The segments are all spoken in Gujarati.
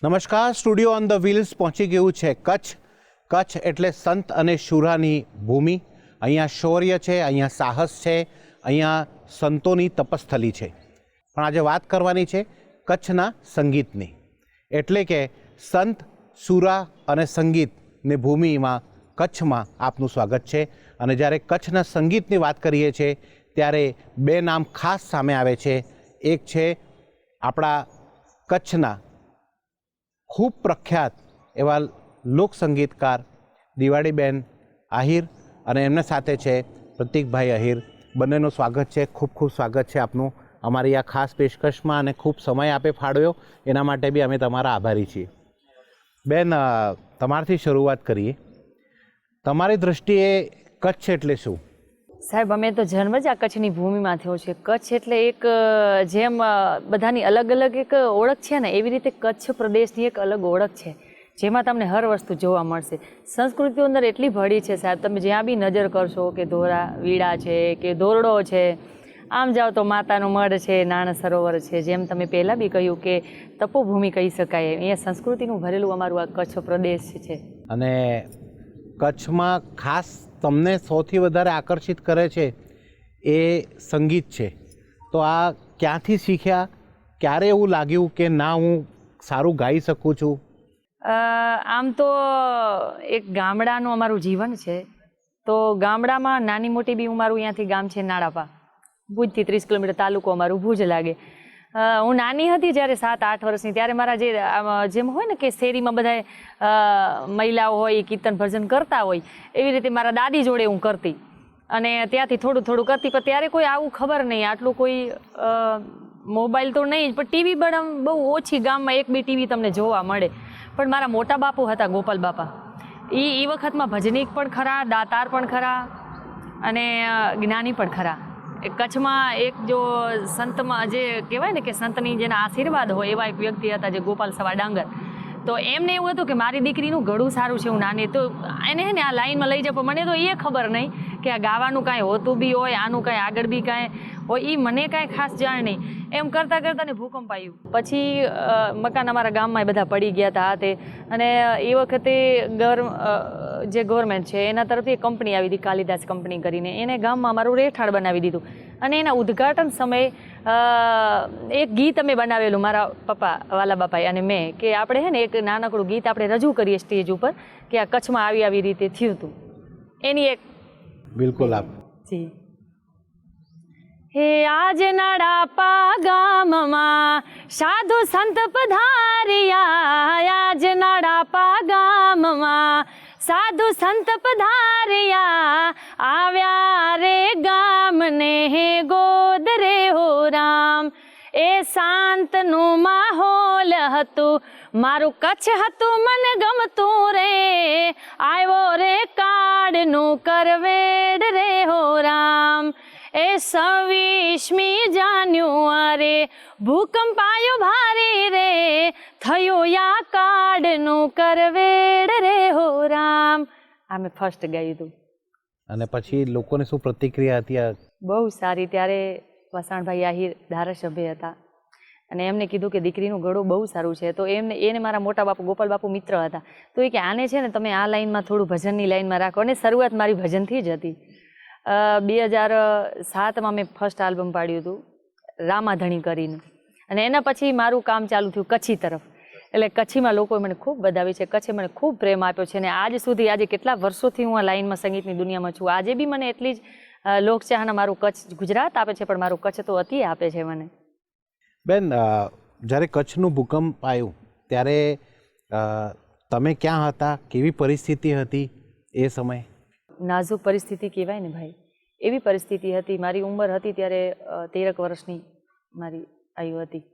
નમસ્કાર. સ્ટુડિયો ઓન ધ વ્હીલ્સ પહોંચી ગયું છે કચ્છ. કચ્છ એટલે સંત અને શુરાની ભૂમિ. અહીંયા શૌર્ય છે, અહીંયા સાહસ છે, અહીંયા સંતોની તપસ્થલી છે. પણ આજે વાત કરવાની છે કચ્છના સંગીતની. એટલે કે સંત, શુરા અને સંગીતની ભૂમિમાં કચ્છમાં આપનું સ્વાગત છે. અને જ્યારે કચ્છના સંગીતની વાત કરીએ છીએ ત્યારે બે નામ ખાસ સામે આવે છે. એક છે આપણા કચ્છના ખૂબ પ્રખ્યાત એવા લોકસંગીતકાર દિવાળીબેન આહિર અને એમના સાથે છે પ્રતિકભાઈ આહિર. બંનેનું સ્વાગત છે. ખૂબ ખૂબ સ્વાગત છે આપનું અમારી આ ખાસ પેશકશમાં અને ખૂબ સમય આપે ફાળવ્યો એના માટે બી અમે તમારા આભારી છીએ. બેન, તમારાથી શરૂઆત કરીએ. તમારી દૃષ્ટિએ કચ્છ એટલે શું? સાહેબ, અમે તો જન્મ જ આ કચ્છની ભૂમિમાં થયો છે. કચ્છ એટલે એક જેમ બધાની અલગ અલગ એક ઓળખ છે ને, એવી રીતે કચ્છ પ્રદેશની એક અલગ ઓળખ છે, જેમાં તમને હર વસ્તુ જોવા મળશે. સંસ્કૃતિઓ અંદર એટલી ભળી છે સાહેબ, તમે જ્યાં બી નજર કરશો કે ધોરા વીડા છે કે ધોરડો છે, આમ જાઓ તો માતાનું મઢ છે, નાણ સરોવર છે. જેમ તમે પહેલાં બી કહ્યું કે તપોભૂમિ કહી શકાય, અહીંયા સંસ્કૃતિનું ભરેલું અમારું આ કચ્છ પ્રદેશ છે. અને કચ્છમાં ખાસ તમને સૌથી વધારે આકર્ષિત કરે છે એ સંગીત છે. તો આ ક્યાંથી શીખ્યા? ક્યારે એવું લાગ્યું કે ના, હું સારું ગાઈ શકું છું? આમ તો એક ગામડાનું અમારું જીવન છે. તો ગામડામાં નાની મોટી બી અમારું અહીંયાથી ગામ છે નાડાપા, ભુજથી 30 કિલોમીટર તાલુકો અમારું ભુજ લાગે. હું નાની હતી જ્યારે 7-8 વર્ષની, ત્યારે મારા જેમ હોય ને કે શેરીમાં બધા મહિલાઓ હોય કીર્તન ભજન કરતા હોય, એવી રીતે મારા દાદી જોડે હું કરતી અને ત્યાંથી થોડું થોડું કરતી. પણ ત્યારે કોઈ આવું ખબર નહીં, આટલું કોઈ મોબાઈલ તો નહીં જ, પણ ટીવી પણ બહુ ઓછી, ગામમાં 1-2 ટીવી તમને જોવા મળે. પણ મારા મોટા બાપુ હતા ગોપાલ બાપા, એ વખતમાં ભજનીક પણ ખરા, દાતાર પણ ખરા અને જ્ઞાની પણ ખરા. કચ્છમાં એક જો સંતમાં જે કહેવાય ને કે સંતની જેના આશીર્વાદ હોય એવા એક વ્યક્તિ હતા, જે ગોપાલ સવા ડાંગર. તો એમને એવું હતું કે મારી દીકરીનું ગળું સારું છે, હું નાની, તો એને હે ને આ લાઈનમાં લઈ જાવ. પણ મને તો એ ખબર નહીં કે આ ગાવાનું કાંઈ હોતું બી હોય, આનું કાંઈ આગળ બી કાંઈ હોય, એ મને કાંઈ ખાસ જાણ નહીં. એમ કરતાં કરતાં ને ભૂકંપ આવ્યું. પછી મકાન અમારા ગામમાં બધા પડી ગયા હતા તે. અને એ વખતે જે ગવર્મેન્ટ છે એના તરફથી એક કંપની આવી હતી, કાલિદાસ કંપની કરીને. એને ગામમાં અમારું રહેઠાણ બનાવી દીધું. અને એના ઉદ્ઘાટન સમયે એક ગીત અમે બનાવેલું, મારા પપ્પા વાલા બાપાએ અને મેં, કે આપણે હે ને એક નાનકડું ગીત આપણે રજૂ કરીએ સ્ટેજ ઉપર, કે આ કચ્છમાં આવી રીતે થયું હતું. એની એક બિલકુલ આપ જી. હે આજ નાડાપા ગામમાં સાધુ સંત પધાર્યા, આજ નાડાપા ગામમાં સાધુ સંત પધાર્યા, આવ્યા રે ગામને હે ગોદ રે હો રામ. એ શાંતનું માહોલ હતું, મારું કચ્છ હતું મને ગમતું રે, આવ્યો રે કાળનું કરવેડ રે હો રામ. એ 26મી જાન્યુઆરી ભૂકંપ આવ્યો ભારે રે, થયું યા કાળનું કરવેડ રે હો રામ. આ મેં ફર્સ્ટ ગાયું હતું. અને પછી લોકોને શું પ્રતિક્રિયા હતી? બહુ સારી. ત્યારે વસાણભાઈ આહિર ધારાસભ્ય હતા અને એમને કીધું કે દીકરીનું ગળું બહુ સારું છે. તો એને મારા મોટા બાપુ ગોપાલ બાપુ મિત્ર હતા. તો એ કે આને છે ને તમે આ લાઈનમાં થોડું ભજનની લાઈનમાં રાખો. અને શરૂઆત મારી ભજનથી જ હતી. 2007માં મેં ફર્સ્ટ આલ્બમ પાડ્યું હતું રામાધણી કરીને. અને એના પછી મારું કામ ચાલુ થયું કચ્છી તરફ. એટલે કચ્છીમાં લોકોએ મને ખૂબ વધાવી છે, કચ્છે મને ખૂબ પ્રેમ આપ્યો છે. અને આજ સુધી, આજે કેટલા વર્ષોથી હું આ લાઈનમાં સંગીતની દુનિયામાં છું, આજે બી મને એટલી જ લોકચાહના મારું કચ્છ ગુજરાત આપે છે, પણ મારું કચ્છ તો અતિ આપે છે મને. બેન, જ્યારે કચ્છનું ભૂકંપ આવ્યું ત્યારે તમે ક્યાં હતા? કેવી પરિસ્થિતિ હતી એ સમયે? નાજુક પરિસ્થિતિ કહેવાય ને ભાઈ, એવી પરિસ્થિતિ હતી. મારી ઉંમર હતી ત્યારે 13 વર્ષની મારી આયુ હતી.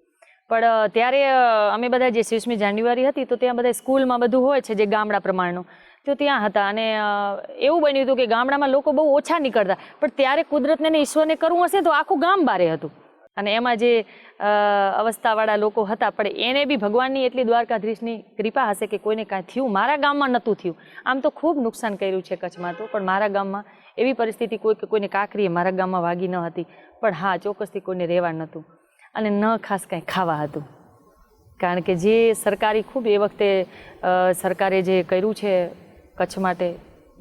પણ ત્યારે અમે બધા જે 26મી જાન્યુઆરી હતી તો ત્યાં બધા સ્કૂલમાં બધું હોય છે જે ગામડા પ્રમાણનું, તો ત્યાં હતા. અને એવું બન્યું હતું કે ગામડામાં લોકો બહુ ઓછા નીકળતા, પણ ત્યારે કુદરતને ને ઈશ્વરને કરવું હશે તો આખું ગામ બારે હતું. અને એમાં જે અવસ્થાવાળા લોકો હતા, પણ એને બી ભગવાનની એટલી દ્વારકાધીશની કૃપા હશે કે કોઈને કાંઈ થયું. મારા ગામમાં નહોતું થયું. આમ તો ખૂબ નુકસાન કર્યું છે કચ્છમાં તો, પણ મારા ગામમાં એવી પરિસ્થિતિ કોઈને કાંકરીએ મારા ગામમાં વાગી ન હતી. પણ હા, ચોક્કસથી કોઈને રહેવા નહોતું અને ન ખાસ કાંઈ ખાવા હતું. કારણ કે જે સરકારી ખૂબ એ વખતે સરકારે જે કર્યું છે કચ્છ માટે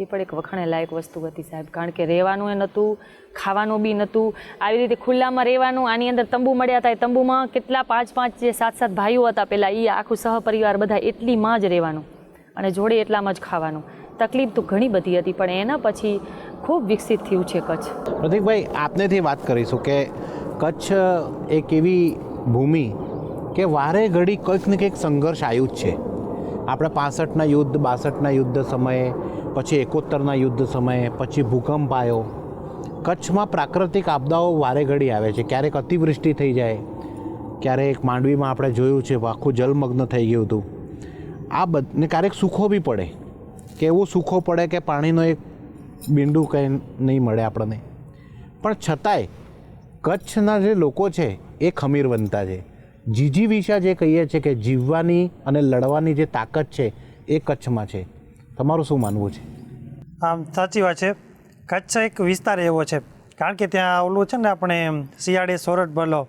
એ પણ એક વખાણે લાયક વસ્તુ હતી સાહેબ. કારણ કે રહેવાનું એ નહોતું, ખાવાનું બી નહોતું, આવી રીતે ખુલ્લામાં રહેવાનું. આની અંદર તંબુ મળ્યા હતા, એ તંબુમાં કેટલા 5-5 જે 7-7 ભાઈઓ હતા પહેલાં, એ આખું સહપરિવાર બધા એટલીમાં જ રહેવાનું અને જોડે એટલામાં જ ખાવાનું. તકલીફ તો ઘણી બધી હતી, પણ એના પછી ખૂબ વિકસિત થયું છે કચ્છ. પ્રતિકભાઈ, આપનેથી વાત કરીશું કે કચ્છ એક એવી ભૂમિ કે વારે ઘડી કંઈક ને કંઈક સંઘર્ષ આવ્યું જ છે. આપણે 65ના યુદ્ધ, 62ના યુદ્ધ સમયે, પછી 71ના યુદ્ધ સમયે, પછી ભૂકંપ આવ્યો. કચ્છમાં પ્રાકૃતિક આપદાઓ વારે ઘડી આવે છે. ક્યારેક અતિવૃષ્ટિ થઈ જાય, ક્યારેક માંડવીમાં આપણે જોયું છે આખું જલમગ્ન થઈ ગયું હતું. આ બધને ક્યારેક સૂખો બી પડે, કે એવું સૂખો પડે કે પાણીનો એક બિંદુ કંઈ નહીં મળે આપણને. પણ છતાંય કચ્છના જે લોકો છે એ ખમીરવંતા છે. જીજીવિષા જે કહીએ છીએ કે જીવવાની અને લડવાની જે તાકાત છે એ કચ્છમાં છે. તમારું શું માનવું છે? આમ સાચી વાત છે. કચ્છ એક વિસ્તાર એવો છે, કારણ કે ત્યાં ઓલું છે ને, આપણે શિયાળે સોરઠ ભલો,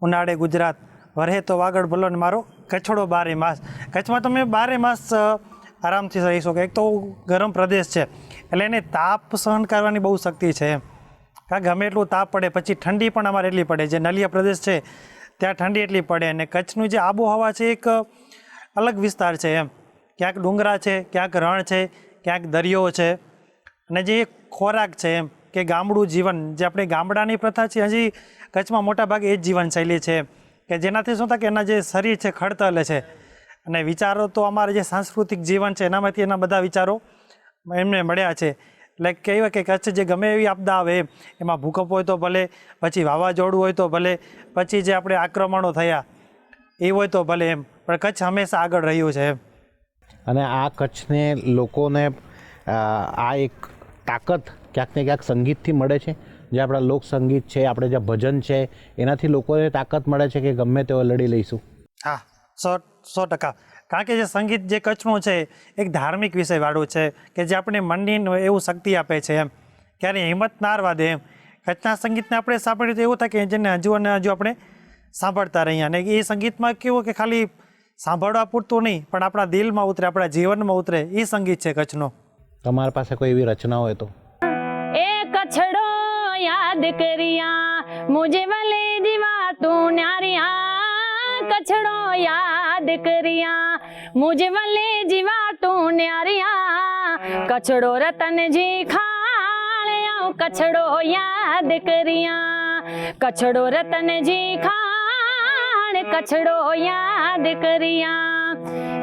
ઉનાળે ગુજરાત, વરહે તો વાગડ ભલો ને મારો કચ્છડો 12 માસ. કચ્છમાં તમે 12 માસ આરામથી રહી શકો. એક તો ગરમ પ્રદેશ છે એટલે એને તાપ સહન કરવાની બહુ શક્તિ છે એમ. કારણ ગમે એટલું તાપ પડે, પછી ઠંડી પણ અમારે એટલી પડે. જે નલિયા પ્રદેશ છે ત્યાં ઠંડી એટલી પડે. અને કચ્છનું જે આબોહવા છે એક અલગ વિસ્તાર છે એમ. ક્યાંક ડુંગરા છે, ક્યાંક રણ છે, ક્યાંક દરિયો છે. અને જે ખોરાક છે એમ કે ગામડું જીવન, જે આપણે ગામડાની પ્રથા છે, હજી કચ્છમાં મોટા ભાગે એ જ જીવનશૈલી છે કે જેનાથી શું થાય કે એના જે શરીર છે ખડતલે છે. અને વિચારો તો અમારે જે સાંસ્કૃતિક જીવન છે એનામાંથી એના બધા વિચારો એમને મળ્યા છે. એટલે કહેવાય કે કચ્છ જે ગમે એવી આપદા આવે એમાં ભૂકંપ હોય તો ભલે, પછી વાવાઝોડું હોય તો ભલે, પછી જે આપણે આક્રમણો થયા એ હોય તો ભલે એમ, પણ કચ્છ હંમેશા આગળ રહ્યું છે એમ. અને આ કચ્છને લોકોને આ એક તાકાત ક્યાંક ને ક્યાંક સંગીતથી મળે છે. જે આપણા લોકસંગીત છે, આપણે જે ભજન છે, એનાથી લોકોને તાકાત મળે છે કે ગમે તેઓ લડી લઈશું. હા, 100%. કારણ કે જે સંગીત જે કચ્છનું છે એક ધાર્મિક વિષયવાળું છે કે જે આપણે મનની એવું શક્તિ આપે છે એમ. ક્યારે હિંમત ના હારવા દે એમ. કચ્છના સંગીતને આપણે સાંભળીએ તો એવું થાય કે જેને હજુ અને હજુ આપણે સાંભળતા રહીએ. અને એ સંગીતમાં કેવું કે ખાલી સાંભળવા પૂરતું નહીં, પણ આપણા દિલમાં ઉતરે, આપણા જીવનમાં ઉતરે, એ સંગીત છે કચ્છનો. તમારી પાસે કોઈ એવી રચના હોય તો? એ કચ્છડો યાદ કરિયા મુજે વલે જીવા તું ન્યારિયા, કચ્છડો યાદ કરિયા મુજે વલે જીવા તું ન્યારિયા, કચ્છડો રતનજી ખાળ્યો કચ્છડો યાદ કરિયા, કચ્છડો રતનજી ખાળ કચ્છડો યાદ કરિયા.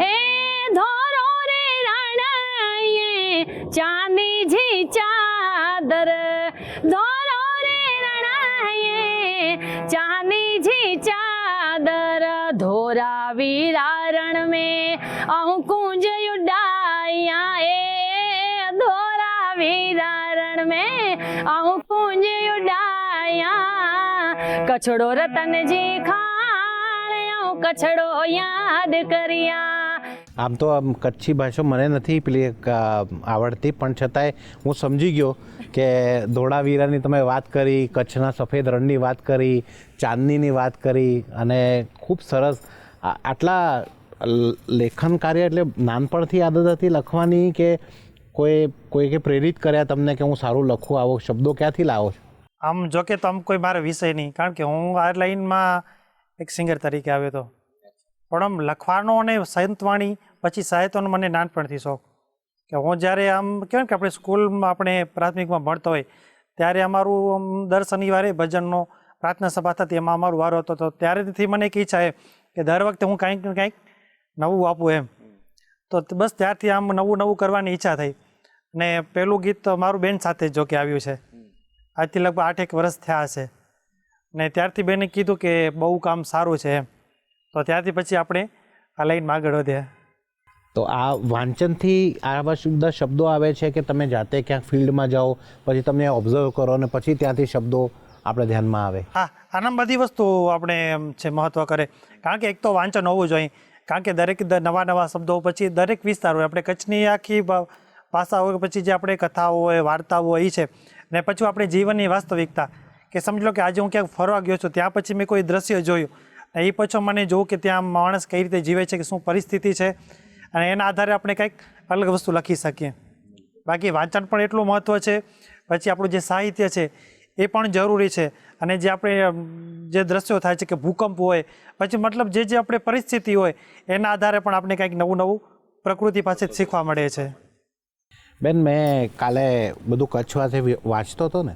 એ ધોરો રે રણાયે ચાંદી જી ચાદર, ધોરો રે રણાયે ચાંદી જી ચાદર, ધોરા વીરારણ में अंकुज उड़ाया, ए धोरा वीरारण में अंकुज उड़ाया, कच्छड़ो रतनजी खाळ्यो कच्छड़ो याद करिया. આમ તો આમ કચ્છી ભાષા મને નથી પેલી આવડતી, પણ છતાંય હું સમજી ગયો કે ધોળાવીરાની તમે વાત કરી, કચ્છના સફેદ રણની વાત કરી, ચાંદનીની વાત કરી, અને ખૂબ સરસ. આટલા લેખન કાર્ય એટલે નાનપણથી આદત હતી લખવાની કે કોઈએ પ્રેરિત કર્યા તમને કે હું સારું લખું? આવો શબ્દો ક્યાંથી લાવો છો? આમ જો કે તો આમ કોઈ મારો વિષય નહીં, કારણ કે હું આ લાઈનમાં એક સિંગર તરીકે આવ્યો હતો. પણ આમ લખવાનો અને સંતવાણી પછી સાહિત્યનો મને નાનપણથી શોખ. કે હું જ્યારે આમ કહેવાય કે આપણે સ્કૂલમાં આપણે પ્રાથમિકમાં ભણતો હોય ત્યારે અમારું દર શનિવારે ભજનનો પ્રાર્થના સભા થતી, એમાં અમારું વારો હતો. તો ત્યારેથી મને એક ઈચ્છા એ કે દર વખતે હું કાંઈક ને કાંઈક નવું આપું એમ. તો બસ ત્યારથી આમ નવું નવું કરવાની ઈચ્છા થઈ. અને પહેલું ગીત મારું બેન સાથે જો કે આવ્યું છે. આજથી લગભગ 8-1 વર્ષ થયા હશે. ને ત્યારથી બેને કીધું કે બહુ કામ સારું છે એમ. તો ત્યારથી પછી આપણે આ લાઈનમાં આગળ વધ્યા. તો આ વાંચનથી આવા બધા શબ્દો આવે છે કે તમે જાતે ક્યાંક ફિલ્ડમાં જાઓ, પછી તમે ઓબ્ઝર્વ કરો અને પછી ત્યાંથી શબ્દો આપણે ધ્યાનમાં આવે? હા, આનામ બધી વસ્તુ આપણે છે મહત્વ કરે. કારણ કે એક તો વાંચન હોવું જોઈએ, કારણ કે દરેક નવા નવા શબ્દો, પછી દરેક વિસ્તાર હોય, આપણે કચ્છની આખી ભાષા હોય, પછી જે આપણે કથાઓ હોય, વાર્તાઓ હોય એ છે. ને પછી આપણે જીવનની વાસ્તવિકતા, કે સમજી લો કે આજે હું ક્યાંક ફરવા ગયો છું, ત્યાં પછી મેં કોઈ દ્રશ્ય જોયું, એ પછી મને જોઉં કે ત્યાં માણસ કઈ રીતે જીવે છે, કે શું પરિસ્થિતિ છે, અને એના આધારે આપણે કંઈક અલગ વસ્તુ લખી શકીએ. બાકી વાંચન પણ એટલું મહત્ત્વ છે. પછી આપણું જે સાહિત્ય છે એ પણ જરૂરી છે. અને જે આપણે જે દ્રશ્યો થાય છે કે ભૂકંપ હોય, પછી મતલબ જે આપણે પરિસ્થિતિ હોય એના આધારે પણ આપણે કંઈક નવું નવું પ્રકૃતિ પાસે શીખવા મળે છે. બેન, મેં કાલે બધું કચ્છ વાંચતો હતો ને,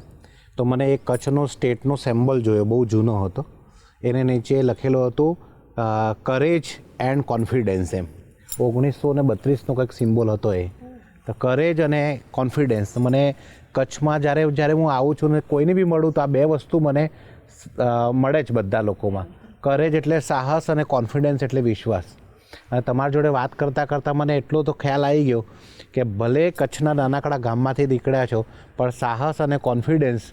તો મને એક કચ્છનો સ્ટેટનો સિમ્બોલ જોયો, બહુ જૂનો હતો. એને નીચે લખેલું હતું કરેજ એન્ડ કોન્ફિડન્સ. એમ 1932નો કંઈક સિમ્બોલ હતો એ. તો કરેજ અને કોન્ફિડન્સ મને કચ્છમાં જ્યારે હું આવું છું ને કોઈને બી મળું તો આ બે વસ્તુ મને મળે જ બધા લોકોમાં. કરેજ એટલે સાહસ અને કોન્ફિડન્સ એટલે વિશ્વાસ. અને તમારી જોડે વાત કરતાં કરતાં મને એટલો તો ખ્યાલ આવી ગયો કે ભલે કચ્છના નાનકડા ગામમાંથી નીકળ્યા છો, પણ સાહસ અને કોન્ફિડન્સ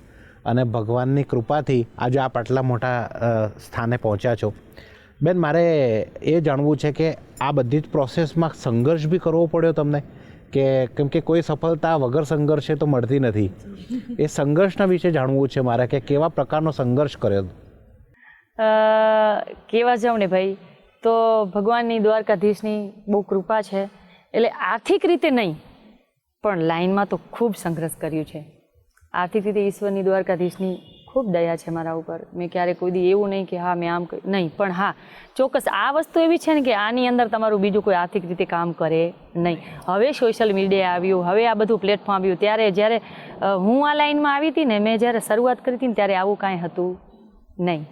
અને ભગવાનની કૃપાથી આજે આપ આટલા મોટા સ્થાને પહોંચ્યા છો. બેન, મારે એ જાણવું છે કે આ બધી જ પ્રોસેસમાં સંઘર્ષ બી કરવો પડ્યો તમને? કે કેમ કે કોઈ સફળતા વગર સંઘર્ષે તો મળતી નથી. એ સંઘર્ષના વિશે જાણવું છે મારે કે કેવા પ્રકારનો સંઘર્ષ કર્યો? કેવા જાઉં ને ભાઈ, તો ભગવાનની દ્વારકાધીશની બહુ કૃપા છે. એટલે આર્થિક રીતે નહીં, પણ લાઈનમાં તો ખૂબ સંઘર્ષ કર્યું છે. આર્થિક રીતે ઈશ્વરની દ્વારકાધીશની ખૂબ દયા છે મારા ઉપર. મેં ક્યારેય કોઈ દી એવું નહીં કે હા મેં આમ નહીં, પણ હા ચોક્કસ આ વસ્તુ એવી છે ને કે આની અંદર તમારું બીજું કોઈ આર્થિક રીતે કામ કરે નહીં. હવે સોશિયલ મીડિયા આવ્યું, હવે આ બધું પ્લેટફોર્મ આવ્યું, ત્યારે જ્યારે હું આ લાઈનમાં આવી હતી ને, મેં જ્યારે શરૂઆત કરી હતી ને ત્યારે આવું કાંઈ હતું નહીં.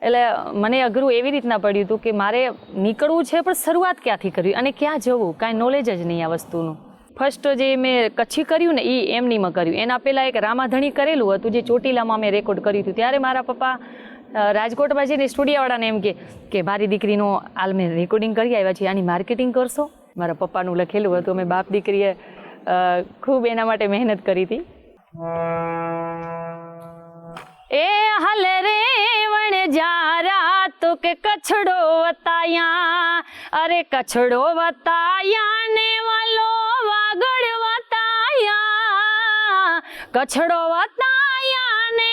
એટલે મને અઘરું એવી રીતના પડ્યું હતું કે મારે નીકળવું છે, પણ શરૂઆત ક્યાંથી કરવી અને ક્યાં જવું, કાંઈ નોલેજ જ નહીં આ વસ્તુનું. ફર્સ્ટ જે મેં કચ્છી કર્યું ને એ એમનીમાં કર્યું. એના પહેલાં એક રામાધણી કરેલું હતું જે ચોટીલામાં મેં રેકોર્ડ કર્યું હતું. ત્યારે મારા પપ્પા રાજકોટમાં જઈને સ્ટુડિયોવાળાને એમ કે મારી દીકરીનો હાલ મેં રેકોર્ડિંગ કરી આવ્યા છે, આની માર્કેટિંગ કરશો? મારા પપ્પાનું લખેલું હતું. અમે બાપ દીકરીએ ખૂબ એના માટે મહેનત કરી હતી. એ હલ રે વણ જારા તો કે કચ્છડો વતાયા, અરે કચ્છડો વતાયા ને વાલો વાગડ વતાયા, કચ્છડો વતાયા ને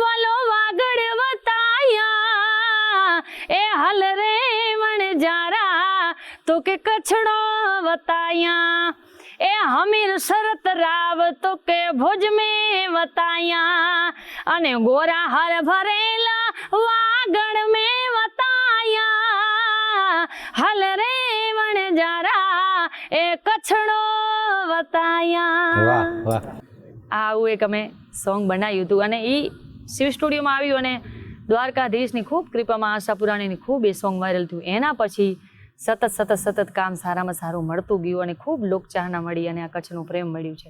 વાલો વાગડ વતાયા. એ હલ રે વણ જારા તો કે કચ્છડો વતાયા, એ હમીર શરત રાવ તો કે ભુજ में વતાયા, અને ગોરા હર ભરેલા વાગડ में વતાયા. હલ રે વણ જારા એ કચ્છડો વતાયા. આવું એક અમે સોંગ બનાવ્યું હતું અને એ શિવ સ્ટુડિયોમાં આવ્યું અને દ્વારકાધીશની ખૂબ કૃપામાં આશાપુરાણીની ખૂબ એ સોંગ વાયરલ થયું. એના પછી સતત કામ સારામાં સારું મળતું ગયું અને ખૂબ લોકચાહના મળી અને આ કચ્છનું પ્રેમ મળ્યું છે.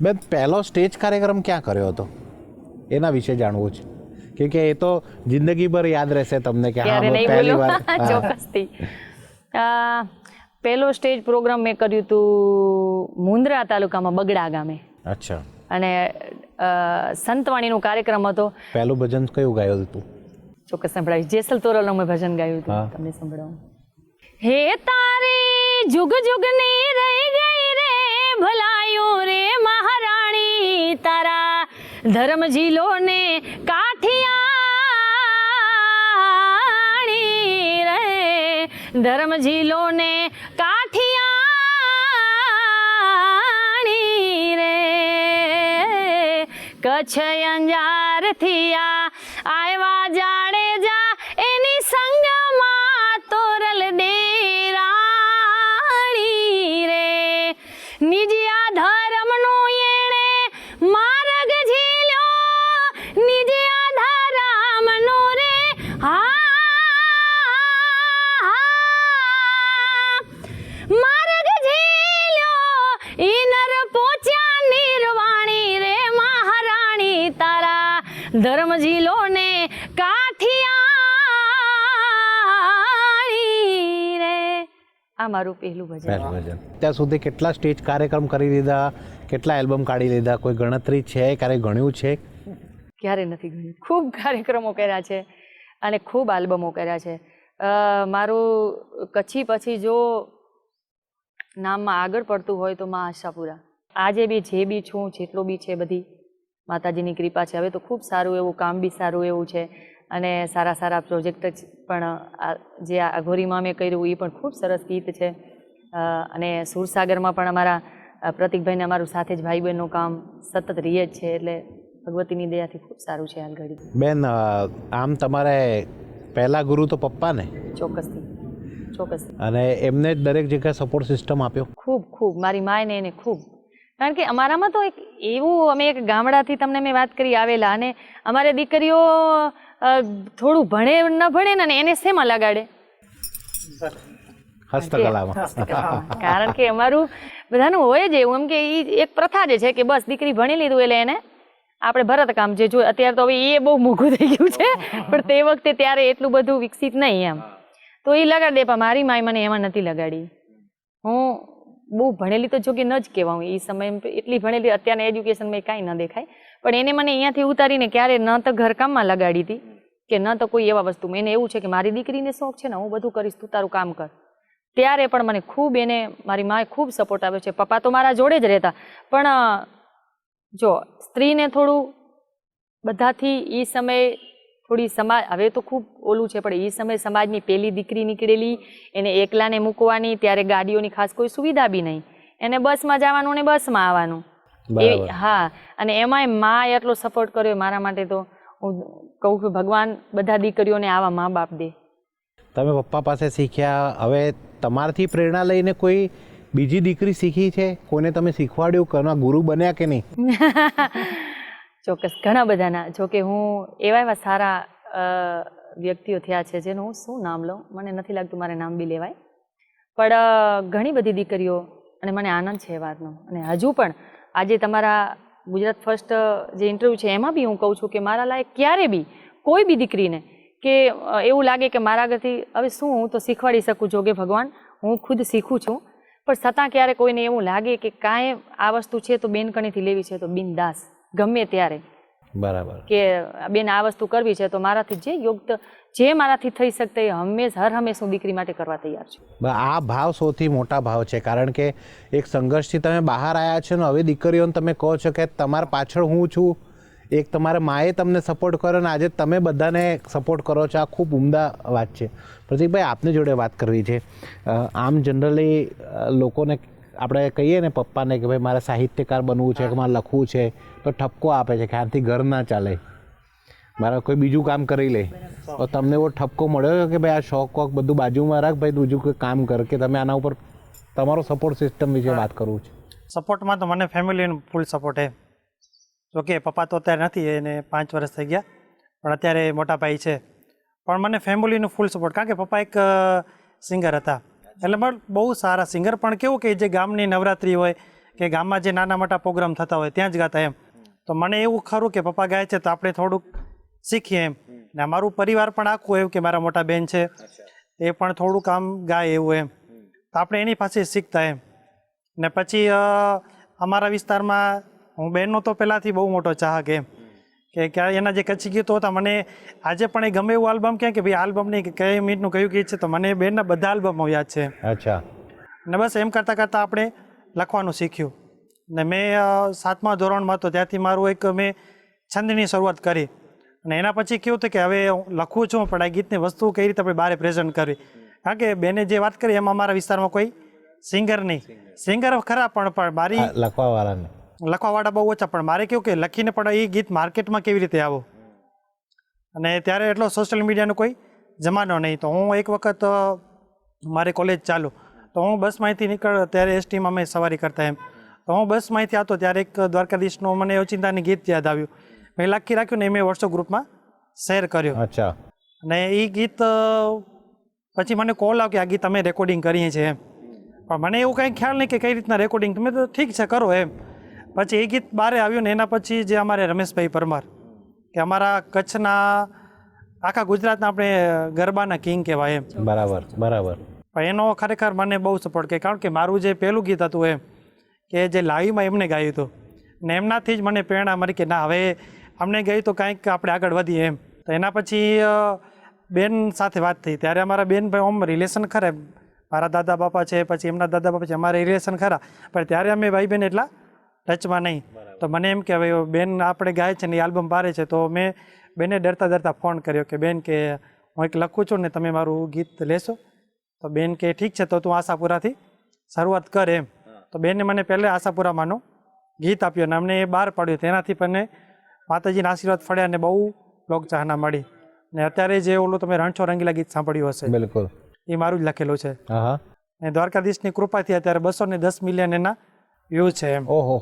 બેન, પહેલો સ્ટેજ કાર્યક્રમ ક્યાં કર્યો હતો એના વિશે જાણવું છે, કેમ કે એ તો જિંદગીભર યાદ રહેશે તમને કે હા પહેલી વાર. ચોક્કસથી. પહેલો સ્ટેજ પ્રોગ્રામ મેં કર્યું હતું મુન્દ્રા તાલુકામાં બગડા ગામે. અચ્છા. અને સંતવાણીનો કાર્યક્રમ હતો. પહેલું ભજન કયું ગાયું હતું? ચોક્કસ સંભળાવીશ. જેસલ તોરલનું મેં ભજન ગાયું હતું, તમને સંભળાવું. હે તારી જુગ જુગની રહી ગઈ રે ભલાયું રે મહારાણી, તારા ધર્મ ઝીલો ને કાઠિયાણી રે, ધર્મ ઝીલો ને કાઠિયાણી રે. કચ્છ અંજાર થી આવ્યા જાડેજા એની સંગમાં તોરલ દેરાણી રે. નિજિયા ધર્મનો એણે માર્ગ ઝીલ્યો, નિજિયા ધર્મનો રે માર્ગ ઝીલ્યો, ઈ નર પોચ્યા નિર્વાણી રે મહારાણી, તારા ધર્મ ઝીલો ને કાઠિયાણી રે. આ મારું પહેલું ભજન. ત્યાં સુધી કેટલા સ્ટેજ કાર્યક્રમ કરી લીધા, કેટલા એલ્બમ કાઢી લીધા, કોઈ ગણતરી છે? ક્યારે ગણ્યું છે? ક્યારે નથી ગણ્યું. ખૂબ કાર્યક્રમો કર્યા છે અને ખૂબ આલ્બમો કર્યા છે. મારું કચ્છી પછી જો નામમાં આગળ પડતું હોય તો માં આશાપુરા. આજે બી જે બી છું, જેટલો બી છે બધી માતાજીની કૃપા છે. હવે તો ખૂબ સારું એવું કામ બી સારું એવું છે અને સારા સારા પ્રોજેક્ટ પણ જે આ અઘોરીમાં મેં કર્યું એ પણ ખૂબ સરસ ગીત છે. અને સુરસાગરમાં પણ અમારા પ્રતિકભાઈને અમારું સાથે જ ભાઈ બહેનનું કામ સતત રહે જ છે, એટલે ભગવતીની દયાથી ખૂબ સારું છે હાલ ઘડી. બેન, આમ તમારે પહેલા ગુરુ તો પપ્પા ને? ચોક્કસથી. અને એમને જ દરેક જગ્યાએ સપોર્ટ સિસ્ટમ આપ્યો? ખૂબ મારી માએ ને એને ખૂબ. કારણ કે અમારામાં તો એક એવું, અમે એક ગામડાથી તમને મેં વાત કરી આવેલા, અને અમારે દીકરીઓ થોડું ભણે ન ભણે ને એને શેમાં લગાડે? હસ્તકલામાં. કારણ કે અમારું બધાનું હોય જ એવું, એમ કે એ એક પ્રથા જ છે કે બસ દીકરી ભણી લીધું એટલે એને આપણે ભરતકામ જે જોઈએ. અત્યારે તો હવે એ બહુ મોંઘું થઈ ગયું છે, પણ તે વખતે ત્યારે એટલું બધું વિકસિત નહીં એમ, તો એ લગાડી દે. પણ મારી માએ મને એમાં નથી લગાડી. હું બહુ ભણેલી તો જોકે ન જ કહેવાઉં, એ સમય એટલી ભણેલી, અત્યારના એજ્યુકેશનમાં કાંઈ ન દેખાય, પણ એને મને અહીંયાથી ઉતારીને ક્યારે ન તો ઘરકામમાં લગાડી હતી કે ન તો કોઈ એવા વસ્તુ. એને એવું છે કે મારી દીકરીને શોખ છે ને, હું બધું કરીશ, તું તારું કામ કર. ત્યારે પણ મને ખૂબ એને મારી માએ ખૂબ સપોર્ટ આપ્યો છે. પપ્પા તો મારા જોડે જ રહેતા, પણ જો સ્ત્રીને થોડું બધાથી એ સમયે થોડી સમાજ, હવે તો ખૂબ ઓલું છે, પણ એ સમયે સમાજની પહેલી દીકરી નીકળેલી, એને એકલાને મૂકવાની, ત્યારે ગાડીઓની ખાસ કોઈ સુવિધા બી નહીં, એને બસમાં જવાનું ને બસમાં આવવાનું. હા, અને એમાંય મા એટલો સપોર્ટ કર્યો મારા માટે, તો હું કહું છું ભગવાન બધા દીકરીઓને આવા મા બાપ દે. તમે પપ્પા પાસે શીખ્યા, હવે તમારાથી પ્રેરણા લઈને કોઈ બીજી દીકરી શીખી છે? કોઈને તમે શીખવાડ્યું? કોના ગુરુ બન્યા કે નહીં? ચોક્કસ, ઘણા બધાના. જોકે હું એવા સારા વ્યક્તિઓ થયા છે જેનું હું શું નામ લઉં, મને નથી લાગતું મારે નામ બી લેવાય, પણ ઘણી બધી દીકરીઓ, અને મને આનંદ છે એ વાતનો. અને હજુ પણ આજે તમારા ગુજરાત ફર્સ્ટ જે ઇન્ટરવ્યૂ છે એમાં બી હું કહું છું કે મારા લાયક ક્યારે બી કોઈ બી દીકરીને કે એવું લાગે કે મારા આગળથી હવે શું હું તો શીખવાડી શકું છું, કે ભગવાન હું ખુદ શીખું છું, પણ છતાં ક્યારે કોઈને એવું લાગે કે કાંઈ આ વસ્તુ છે તો બેનકણીથી લેવી છે તો બિનદાસ ગમે ત્યારે, બરાબર, કે બેન આ વસ્તુ કરવી છે તો મારાથી જે યોગ્ય, જે મારાથી થઈ શકતા એ હર હંમેશ હું દીકરી માટે કરવા તૈયાર છું. આ ભાવ સૌથી મોટા ભાવ છે, કારણ કે એક સંઘર્ષથી તમે બહાર આવ્યા છો ને હવે દીકરીઓને તમે કહો છો કે તમારા પાછળ હું છું. એક તમારા માએ તમને સપોર્ટ કર્યો ને આજે તમે બધાને સપોર્ટ કરો છો. આ ખૂબ ઉમદા વાત છે. પ્રતિકભાઈ, આપની જોડે વાત કરવી છે. આમ જનરલી લોકોને આપણે કહીએ ને પપ્પાને કે ભાઈ મારે સાહિત્યકાર બનવું છે, કે મારે લખવું છે, તો ઠપકો આપે છે કે આનાથી ઘર ના ચાલે, મારે કોઈ બીજું કામ કરી લે. તો તમને એવો ઠપકો મળ્યો કે ભાઈ આ શોખ વોક બધું બાજુમાં રાખ, ભાઈ બીજું કોઈ કામ કર, કે તમે આના ઉપર તમારો સપોર્ટ સિસ્ટમ વિશે વાત કરવું છે? સપોર્ટમાં તો મને ફેમિલીનો ફૂલ સપોર્ટ છે. જોકે પપ્પા તો અત્યારે નથી, એને 5 વર્ષ થઈ ગયા, પણ અત્યારે મોટા ભાઈ છે. પણ મને ફેમિલીનું ફૂલ સપોર્ટ, કારણ કે પપ્પા એક સિંગર હતા, એટલે મને બહુ સારા સિંગર. પણ કેવું કે જે ગામની નવરાત્રિ હોય કે ગામમાં જે નાના મોટા પ્રોગ્રામ થતા હોય ત્યાં જ ગાતા એમ. તો મને એવું ખરું કે પપ્પા ગાય છે તો આપણે થોડુંક શીખીએ એમ. ને અમારું પરિવાર પણ આખું એવું કે મારા મોટા બેન છે એ પણ થોડું કામ ગાય એવું એમ, તો આપણે એની પાસે શીખતા એમ. ને પછી અમારા વિસ્તારમાં હું બેનનો તો પહેલાંથી બહુ મોટો ચાહક એમ, કે ક્યારે એના જે કચ્છી ગીતો હતા મને આજે પણ એ ગમે એવું આલ્બમ કહે કે ભાઈ આલ્બમની કઈ મિનિટનું કયું ગીત છે, તો મને બેનના બધા આલ્બમો યાદ છે. અચ્છા. ને બસ એમ કરતાં કરતાં આપણે લખવાનું શીખ્યું. ને મેં 7મા ધોરણમાં તો ત્યાંથી મારું એક મેં છંદની શરૂઆત કરી. અને એના પછી કેવું હતું કે હવે લખું છું પણ આ ગીતની વસ્તુ કઈ રીતે આપણે બહાર પ્રેઝન્ટ કરવી, કારણ કે બેને જે વાત કરી એમાં અમારા વિસ્તારમાં કોઈ સિંગર નહીં, સિંગર ખરા પણ મારી લખવાવાળા બહુ ઓછા, પણ મારે કેવું કે લખીને પણ એ ગીત માર્કેટમાં કેવી રીતે આવો. અને ત્યારે એટલો સોશિયલ મીડિયાનો કોઈ જમાનો નહીં. તો હું એક વખત મારે કોલેજ ચાલુ, તો હું બસમાંથી નીકળ, ત્યારે એસટીમાં અમે સવારી કરતા એમ, તો હું બસમાંથી આવતો ત્યારે એક દ્વારકાધીશનું મને ઓચિંતાની ગીત યાદ આવ્યું. મેં લખી રાખ્યું ને મેં વોટ્સઅપ ગ્રુપમાં શેર કર્યો. અચ્છા. અને એ ગીત પછી મને કોલ આવ્યો કે આ ગીત અમે રેકોર્ડિંગ કરીએ છીએ એમ, પણ મને એવું કંઈ ખ્યાલ નહીં કે કઈ રીતના રેકોર્ડિંગ. તમે તો ઠીક છે કરો એમ. પછી એ ગીત બહાર આવ્યું ને એના પછી જે અમારે રમેશભાઈ પરમાર, કે અમારા કચ્છના આખા ગુજરાતના આપણે ગરબાના કિંગ કહેવાય એમ. બરાબર બરાબર. પણ એનો ખરેખર મને બહુ સપોર્ટ, કે કારણ કે મારું જે પહેલું ગીત હતું એમ, કે જે લાઈવમાં એમને ગાયું હતું, ને એમનાથી જ મને પ્રેરણા મળી કે ના હવે અમને ગઈ તો કાંઈક આપણે આગળ વધીએ એમ. તો એના પછી બેન સાથે વાત થઈ, ત્યારે અમારા બેન ભાઈ ઓમ રિલેશન ખરા, મારા દાદા બાપા છે, પછી એમના દાદા બાપા છે, અમારા રિલેશન ખરા, પણ ત્યારે અમે ભાઈ બેન એટલા ટચમાં નહીં. તો મને એમ કે હવે બેન આપણે ગાય છે ને એ આલ્બમ પારે છે, તો મેં બેને ડરતા ડરતા ફોન કર્યો કે બેન કે હું એક લખું છું ને તમે મારું ગીત લેશો? તો બેન કે ઠીક છે, તો તું આશાપુરાથી શરૂઆત કર એમ. તો બેને મને પહેલાં આશાપુરામાંનું ગીત આપ્યું અને અમને એ બહાર પાડ્યું. તેનાથી પણ માતાજીના આશીર્વાદ ફળ્યા અને બહુ લોકચાહના મળી. ને અત્યારે જે ઓલું તમે રણછો રંગીલા ગીત સાંભળ્યું હશે, બિલકુલ એ મારું જ લખેલું છે. હા. ને દ્વારકાધીશની કૃપાથી અત્યારે 210 મિલિયન એના વ્યૂ છે એમ. ઓહો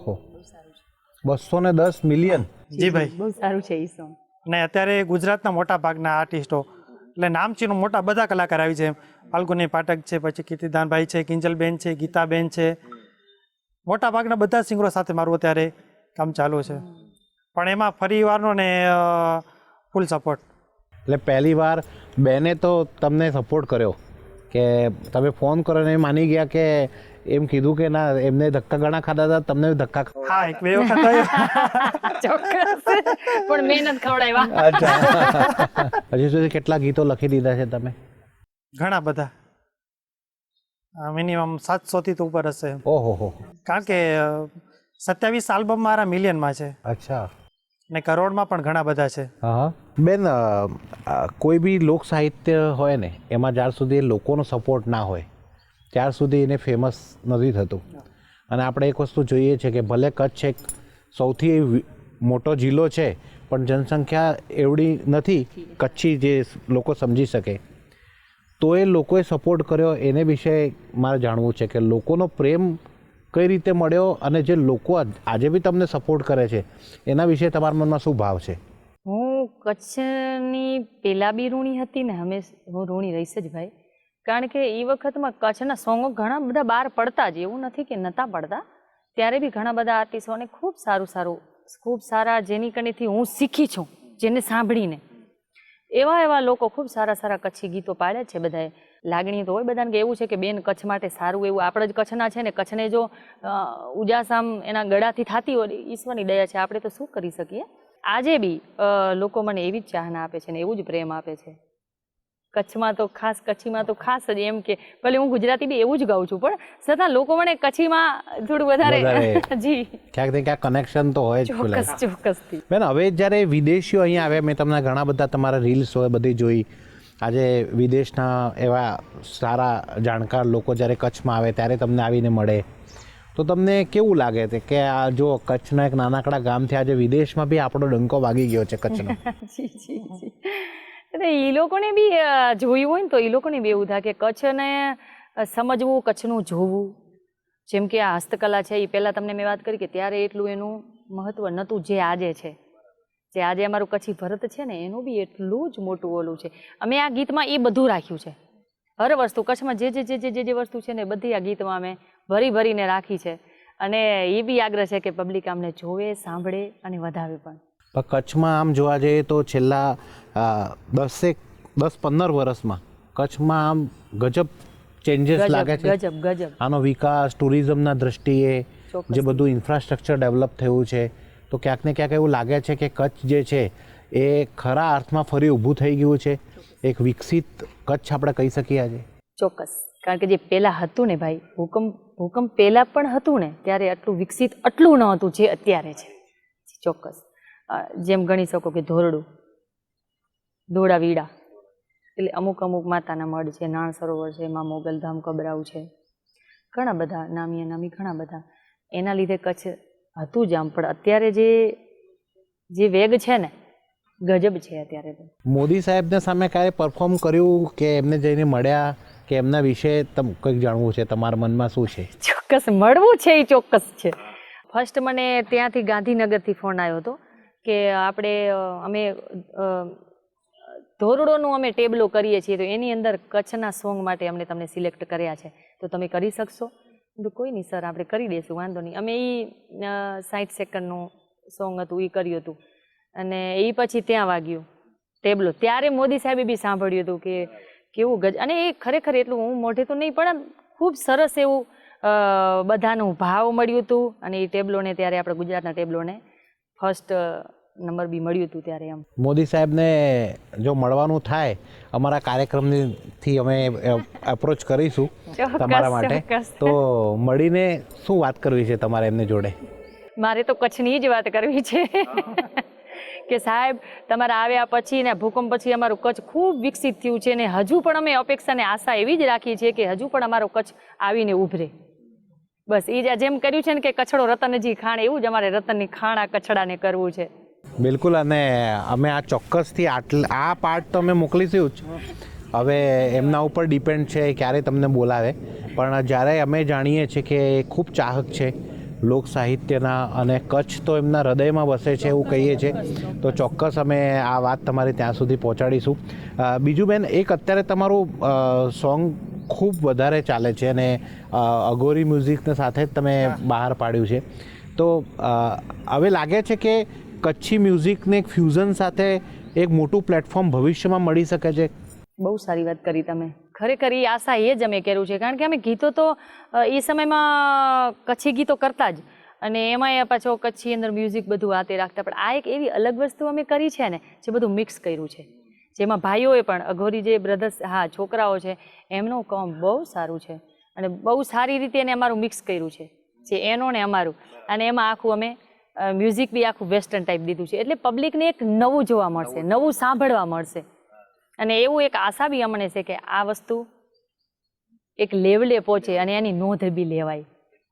210 મિલિયન. જી ભાઈ, બહુ સારું છે એ સોંગ. ને અત્યારે ગુજરાતના મોટા ભાગના આર્ટિસ્ટો એટલે નામચીનો મોટા બધા કલાકાર આવી છે. ફાલ્ગુની પાઠક છે, પછી કીર્તિદાનભાઈ છે, કિંજલબેન છે, ગીતાબેન છે, મોટા ભાગના બધા સિંગરો સાથે મારું અત્યારે કામ ચાલુ છે. પણ એમાં પરિવારનો ને ફૂલ સપોર્ટ. એટલે પહેલી વાર બેને તો તમને સપોર્ટ કર્યો કે તમે ફોન કરો ને માની ગયા કે એમ કીધું કે ના, એમને ધક્કા ઘણા ખાધા હતા, તમને ધક્કા. હા, એક બે વખત થયું. ચોક્કસ, પણ મહેનત ખવડાવ્યા. અચ્છા. હજી સુધી કેટલા ગીતો લખી દીધા છે તમે? ઘણા બધા, મિનિમમ 700 થી તો ઉપર હશે. ઓહો. કારણ કે 27 આલ્બમ મારા મિલિયનમાં છે. અચ્છા. ને કરોડમાં પણ ઘણા બધા છે. હા બેન, કોઈ બી લોક સાહિત્ય હોય ને એમાં જ્યાર સુધી લોકોનો સપોર્ટ ના હોય ત્યાર સુધી એને ફેમસ નથી થતું. અને આપણે એક વસ્તુ જોઈએ છે કે ભલે કચ્છ એક સૌથી મોટો જિલ્લો છે પણ જનસંખ્યા એવડી નથી કચ્છી જે લોકો સમજી શકે. તો એ લોકોએ સપોર્ટ કર્યો એને વિશે મારે જાણવું છે કે લોકોનો પ્રેમ કઈ રીતે મળ્યો અને જે લોકો આજે બી તમને સપોર્ટ કરે છે એના વિશે તમારા મનમાં શું ભાવ છે? હું કચ્છની પહેલાં બી ઋણી હતી ને હું ઋણી રહીશ જ ભાઈ. કારણ કે એ વખતમાં કચ્છના સોંગો ઘણા બધા બહાર પડતા જ, એવું નથી કે નહોતા પડતા. ત્યારે બી ઘણા બધા આર્ટિસ્ટોને ખૂબ સારા જેની કનેથી હું શીખી છું, જેને સાંભળીને એવા લોકો ખૂબ સારા કચ્છી ગીતો પાડ્યા છે બધાએ. લાગણી તો હોય બધાને કે એવું છે કે બેન કચ્છ માટે સારું એવું આપણે જ કચ્છના છે ને કચ્છને જો ઉજાસામ એના ગળાથી થતી હોય ઈશ્વરની દયા છે, આપણે તો શું કરી શકીએ. આજે બી લોકો મને એવી જ ચાહના આપે છે ને એવું જ પ્રેમ આપે છે. કચ્છીમાં તો ખાસ જ એમ કે ભલે હું ગુજરાતી બી એવું જ ગાઉં છું પણ છતાં લોકો મને કચ્છીમાં થોડું વધારે જી ક્યાંક ને ક્યાંક કનેક્શન તો હોય જ. ચોક્કસથી બેન, હવે જ્યારે વિદેશીઓ અહીંયા આવ્યા, મેં તમને ઘણા બધા તમારા રીલ્સ હોય બધી જોઈ. આજે વિદેશના એવા સારા જાણકાર લોકો જ્યારે કચ્છમાં આવે ત્યારે તમને આવીને મળે તો તમને કેવું લાગે છે કે આ જો કચ્છના એક નાનકડા ગામથી આજે વિદેશમાં બી આપણો ડંકો વાગી ગયો છે કચ્છનો? જી. એ લોકોને બી જોયું હોય ને તો એ લોકોને બી એવું થાય કે કચ્છને સમજવું, કચ્છનું જોવું. જેમ કે આ હસ્તકલા છે એ પહેલાં તમને મેં વાત કરી કે ત્યારે એટલું એનું મહત્ત્વ નહોતું જે આજે છે. જે આજે અમારું કચ્છી ભરત છે ને એનું બી એટલું જ મોટું ઓલું છે. અમે આ ગીતમાં એ બધું રાખ્યું છે. હર વસ્તુ કચ્છમાં જે વસ્તુ છે ને બધી આ ગીતમાં અમે ભરીને રાખી છે. અને એ બી આગ્રહ છે કે પબ્લિક આમને જોવે, સાંભળે અને વધાવે પણ. કચ્છમાં આમ જોવા જઈએ તો છેલ્લા 10-15 વર્ષમાં કચ્છમાં આમ ગજબ ચેન્જીસ લાગે છે. ગજબ. આનો વિકાસ ટુરિઝમના દ્રષ્ટિએ જે બધું ઇન્ફ્રાસ્ટ્રક્ચર ડેવલપ થયું છે તો ક્યાંક ને ક્યાંક એવું લાગે છે કે કચ્છ જે છે એ ખરા અર્થમાં ફરી ઊભું થઈ ગયું છે. એક વિકસિત કચ્છ આપણે કહી શકીએ આજે. ચોક્કસ. કારણ કે જે પહેલાં હતું ને ભાઈ, ભૂકંપ પહેલાં પણ હતું ને ત્યારે આટલું વિકસિત આટલું ન હતું જે અત્યારે છે. ચોક્કસ. જેમ ગણી શકો કે ધોળાવીડા એટલે અમુક માતાના મઢ છે, નાણ સરોવર છે, એમાં મોગલધામ કબરાઉ છે, ઘણા બધા નામી ઘણા બધા. એના લીધે કચ્છ હતું જ આમ, પણ અત્યારે જે વેગ છે ને ગજબ છે અત્યારે તો. મોદી સાહેબને સામે ક્યારે પરફોર્મ કર્યું કે એમને જઈને મળ્યા કે એમના વિશે કંઈક જાણવું છે? તમારા મનમાં શું છે? ચોક્કસ મળવું છે, એ ચોક્કસ છે. ફર્સ્ટ મને ત્યાંથી ગાંધીનગરથી ફોન આવ્યો હતો કે અમે ધોરડોનું અમે ટેબલો કરીએ છીએ તો એની અંદર કચ્છના સોંગ માટે અમને તમને સિલેક્ટ કર્યા છે તો તમે કરી શકશો? તો કોઈ નહીં સર, આપણે કરી દઈશું, વાંધો નહીં. અમે એ 60 સેકન્ડનું સોંગ હતું એ કર્યું હતું અને એ પછી ત્યાં વાગ્યું ટેબલો. ત્યારે મોદી સાહેબે બી સાંભળ્યું હતું કે કેવું અને એ ખરેખર એટલું હું મોઢે તો નહીં પણ ખૂબ સરસ એવું બધાનું ભાવ મળ્યું હતું. અને એ ટેબલોને ત્યારે આપણે ગુજરાતના ટેબલોને ફર્સ્ટ નંબર બી મળ્યું હતું ત્યારે. એમ મોદી સાહેબને જો મળવાનું થાય અમારા કાર્યક્રમથી અમે એપ્રોચ કરીશું તમારા માટે, તો મળીને શું વાત કરવી છે તમારે એમની જોડે? મારે તો કચ્છની જ વાત કરવી છે કે સાહેબ તમારા આવ્યા પછી ને ભૂકંપ પછી અમારું કચ્છ ખૂબ વિકસિત થયું છે ને હજુ પણ અમે અપેક્ષા ને આશા એવી જ રાખીએ છીએ કે હજુ પણ અમારો કચ્છ આવીને ઉભરે. બસ એ જેમ કર્યું છે ને કે કચ્છડો રતનજી ખાણ, એવું જ અમારે રતનની ખાણ આ કચ્છડાને કરવું છે. બિલકુલ, અને અમે આ ચોક્કસથી આ પાર્ટ તો અમે મોકલીશું જ. હવે એમના ઉપર ડિપેન્ડ છે ક્યારે તમને બોલાવે, પણ જ્યારે અમે જાણીએ છીએ કે ખૂબ ચાહક છે લોક સાહિત્યના અને કચ્છ તો એમના હૃદયમાં વસે છે એવું કહીએ છીએ, તો ચોક્કસ અમે આ વાત તમારી ત્યાં સુધી પહોંચાડીશું. બીજું બેન, એક અત્યારે તમારું સોંગ ખૂબ વધારે ચાલે છે અને અઘોરી મ્યુઝિકને સાથે જ તમે બહાર પાડ્યું છે, તો હવે લાગે છે કે કચ્છી મ્યુઝિકને એક ફ્યુઝન સાથે એક મોટું પ્લેટફોર્મ ભવિષ્યમાં મળી શકે છે. બહુ સારી વાત કરી તમે. ખરેખર એ આશા એ જ અમે કર્યું છે, કારણ કે અમે ગીતો તો એ સમયમાં કચ્છી ગીતો કરતા જ, અને એમાંય પાછો કચ્છી અંદર મ્યુઝિક બધું આતે રાખતા, પણ આ એક એવી અલગ વસ્તુ અમે કરી છે ને જે બધું મિક્સ કર્યું છે, જેમાં ભાઈઓએ પણ અઘોરી જે બ્રધર્સ, હા છોકરાઓ છે, એમનું કામ બહુ સારું છે અને બહુ સારી રીતે એને અમારું મિક્સ કર્યું છે, જે એનો ને અમારું, અને એમાં આખું અમે મ્યુઝિક બી આખું વેસ્ટર્ન ટાઈપ દીધું છે, એટલે પબ્લિકને એક નવું જોવા મળશે, નવું સાંભળવા મળશે. અને એવું એક આશા બી અમને છે કે આ વસ્તુ એક લેવલે પહોંચે અને એની નોંધ બી લેવાય,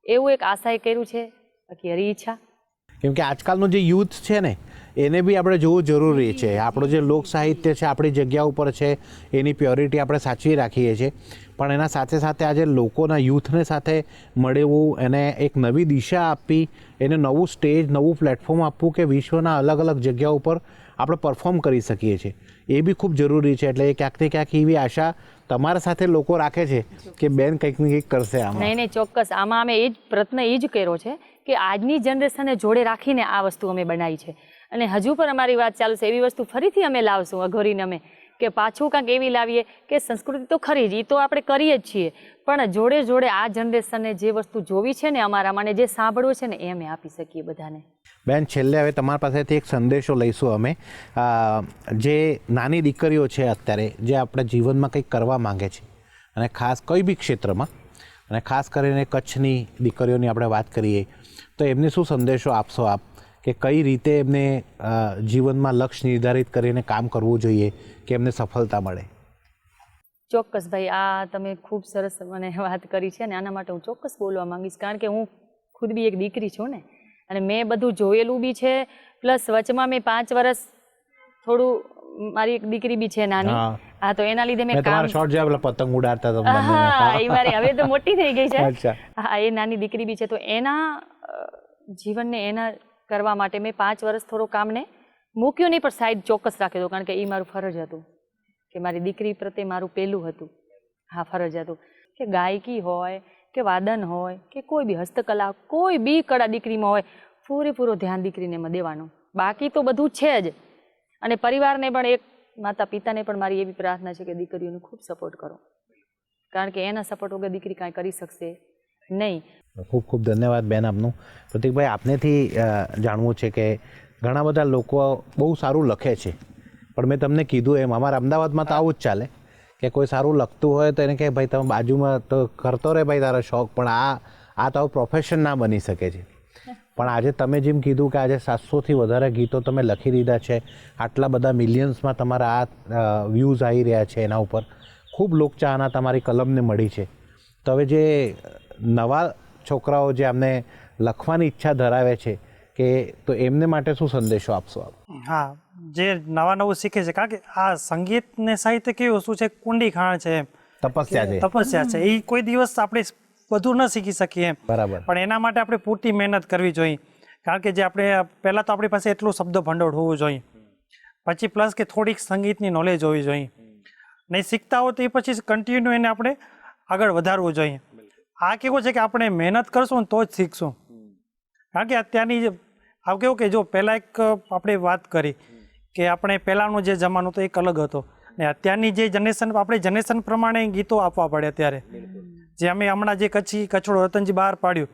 એવું એક આશાએ કર્યું છે. બાકી હરી ઈચ્છા, કેમ કે આજકાલનું જે યુથ છે ને એને બી આપણે જોવું જરૂરી છે. આપણું જે લોક સાહિત્ય છે આપણી જગ્યા ઉપર છે, એની પ્યોરિટી આપણે સાચવી રાખીએ છીએ, પણ એના સાથે સાથે આજે લોકોના યુથને સાથે મળવું, એને એક નવી દિશા આપવી, એને નવું સ્ટેજ, નવું પ્લેટફોર્મ આપવું કે વિશ્વના અલગ અલગ જગ્યા ઉપર આપણે પરફોર્મ કરી શકીએ છીએ, એ બી ખૂબ જરૂરી છે. એટલે એ ક્યાંક ને ક્યાંક એવી આશા તમારા સાથે લોકો રાખે છે કે બેન કંઈક ને કંઈક કરશે આમાં. નહીં ચોક્કસ, આમાં અમે એ જ પ્રયત્ન એ જ કર્યો છે કે આજની જનરેશનને જોડે રાખીને આ વસ્તુ અમે બનાવી છે, અને હજુ પણ અમારી વાત ચાલુ છે. એવી વસ્તુ ફરીથી અમે લાવશું અઘોરીને અમે, કે પાછું કાંઈક એવી લાવીએ કે સંસ્કૃતિ તો ખરી જ, એ તો આપણે કરીએ જ છીએ, પણ જોડે જોડે આ જનરેશનને જે વસ્તુ જોવી છે ને અમારામાં, જે સાંભળવું છે ને એ અમે આપી શકીએ બધાને. બેન, છેલ્લે હવે તમારા પાસેથી એક સંદેશો લઈશું અમે, જે નાની દીકરીઓ છે અત્યારે, જે આપણે જીવનમાં કંઈક કરવા માંગે છે, અને ખાસ કોઈ બી ક્ષેત્રમાં, અને ખાસ કરીને કચ્છની દીકરીઓની આપણે વાત કરીએ, તો એમને શું સંદેશો આપશો આપ, કે કઈ રીતે એમને જીવનમાં લક્ષ્ય નિર્ધારિત કરીને કામ કરવું જોઈએ કે એમને સફળતા મળે? ચોક્કસ ભાઈ, આ તમે ખૂબ સરસ મને વાત કરી છે, અને આના માટે હું ચોક્કસ બોલવા માંગીશ, કારણ કે હું ખુદ બી એક દીકરી છું ને, અને મેં બધું જોયેલું બી છે, પ્લસ વચમાં મેં 5 વર્ષ થોડું, મારી એક દીકરી બી છે નાની, હા, તો એના લીધે મેં તમારા શોર્ટ જે આપણે પતંગ ઉડાડતા હતા, હા એ મારી હવે તો મોટી થઈ ગઈ છે, અચ્છા, હા એ નાની દીકરી બી છે, તો એના જીવનને એના કરવા માટે મેં 5 વર્ષ થોડો કામને મૂક્યું નહીં, પણ સાઈડ ચોક્કસ રાખ્યો હતો, કારણ કે એ મારું ફરજ હતું, કે મારી દીકરી પ્રત્યે મારું પહેલું હતું, હા ફરજ હતું, કે ગાયકી હોય કે વાદન હોય કે કોઈ બી હસ્તકલા, કોઈ બી કળા દીકરીમાં હોય, પૂરેપૂરો ધ્યાન દીકરીને એમાં દેવાનું. બાકી તો બધું છે જ, અને પરિવારને પણ, એક માતા પિતાને પણ મારી એવી પ્રાર્થના છે કે દીકરીઓને ખૂબ સપોર્ટ કરો, કારણ કે એના સપોર્ટ વગર દીકરી કાંઈ કરી શકશે નહીં. ખૂબ ખૂબ ધન્યવાદ બેન આપનું. પ્રતિકભાઈ, આપનેથી જાણવું છે કે ઘણા બધા લોકો બહુ સારું લખે છે, પણ મેં તમને કીધું એમ અમારા અમદાવાદમાં તો આવું જ ચાલે કે કોઈ સારું લખતું હોય તો એને કહે ભાઈ તમે બાજુમાં તો કરતો રહે ભાઈ તારો શોખ, પણ આ તો પ્રોફેશન ના બની શકે છે. પણ આજે તમે જેમ કીધું કે આજે 700થી વધારે ગીતો તમે લખી દીધા છે, આટલા બધા મિલિયન્સમાં તમારા આ વ્યૂઝ આવી રહ્યા છે, એના ઉપર ખૂબ લોકચાહના તમારી કલમને મળી છે. તો હવે જે નવા છોકરાઓ જે અમને લખવાની ઈચ્છા ધરાવે છે, કે તો એમને માટે શું સંદેશો આપશો આપ? હા, જે નવું શીખે છે, કારણ કે આ સંગીત ને સાહિત્ય કેવું શું છે, કુંડી ખાણ છે, તપસ્યા છે, એ કોઈ દિવસ આપણે બધું ન શીખી શકીએ, બરાબર, પણ એના માટે આપણે પૂરતી મહેનત કરવી જોઈએ, કારણ કે જે આપણે પહેલાં તો આપણી પાસે એટલું શબ્દ ભંડોળ હોવું જોઈએ, પછી પ્લસ કે થોડીક સંગીતની નોલેજ હોવી જોઈએ, નહીં શીખતા હોય તો એ પછી કન્ટિન્યુ એને આપણે આગળ વધારવું જોઈએ. આ કેવું છે કે આપણે મહેનત કરશું ને તો જ શીખશું, કારણ કે અત્યારની આવું કેવું કે જો પહેલાં એક આપણે વાત કરી કે આપણે પહેલાંનો જે જમાનો હતો એક અલગ હતો, ને અત્યારની જે જનરેશન, આપણે જનરેશન પ્રમાણે ગીતો આપવા પડે. અત્યારે જે અમે હમણાં જે કચ્છડો રતનજી બહાર પાડ્યું,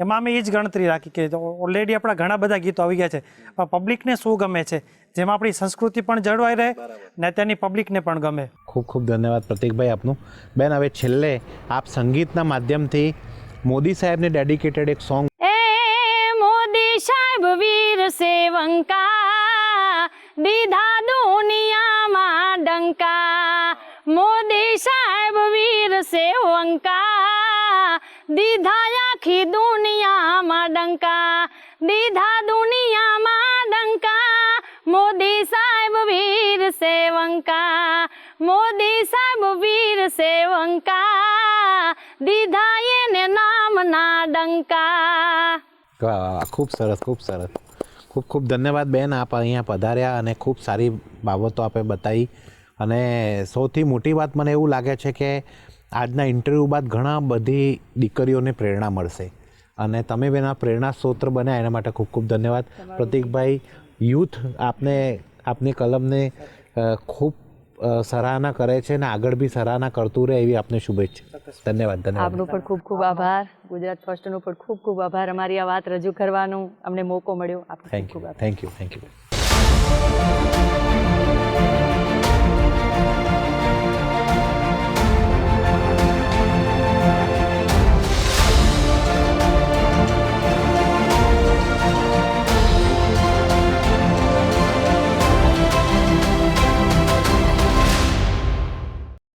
એમાં અમે એ જ ગણતરી રાખી કે ઓલરેડી આપણા ઘણા બધા ગીતો આવી ગયા છે, પણ પબ્લિકને શું ગમે છે, જેમાં આપણી સંસ્કૃતિ પણ જળવાઈ રહે ને અત્યારની પબ્લિકને પણ ગમે. ખૂબ ખૂબ ધન્યવાદ પ્રતિકભાઈ આપનું. બેન, હવે છેલ્લે આપ સંગીતના માધ્યમથી મોદી સાહેબને ડેડિકેટેડ એક સોંગ. એ મોદી સાહેબ વીર સેવંકા, દીધા દુનિયામાં ડંકા, મોદી સાહેબ વીર સેવંકા, દીધા આખી દુનિયામાં ડંકા, દીધા દુનિયામાં ડંકા, મોદી સાહેબ વીર સેવંકા, મોદી સાહેબ વીર સેવંકા, દીધા એને નામના ડંકા. વાહ, ખૂબ સરસ, ખૂબ સરસ. ખૂબ ખૂબ ધન્યવાદ બેન, આપ અહીંયા પધાર્યા અને ખૂબ સારી બાબતો આપે બતાવી. અને સૌથી મોટી વાત મને એવું લાગે છે કે આજના ઇન્ટરવ્યૂ બાદ ઘણા બધી દીકરીઓને પ્રેરણા મળશે અને તમે બેન આ પ્રેરણા સ્ત્રોત બન્યા એના માટે ખૂબ ખૂબ ધન્યવાદ. પ્રતિકભાઈ, યુથ આપની કલમને ખૂબ સરાહના કરે છે અને આગળ બી સરાહના કરતું રહે એવી આપને શુભેચ્છા. ધન્યવાદ. ધન્યવાદ. આપનો પણ ખૂબ ખૂબ આભાર. ગુજરાત ફર્સ્ટનો પણ ખૂબ ખૂબ આભાર. અમારી આ વાત રજૂ કરવાનો અમને મોકો મળ્યો. આપનો ખૂબ ખૂબ આભાર. Thank you.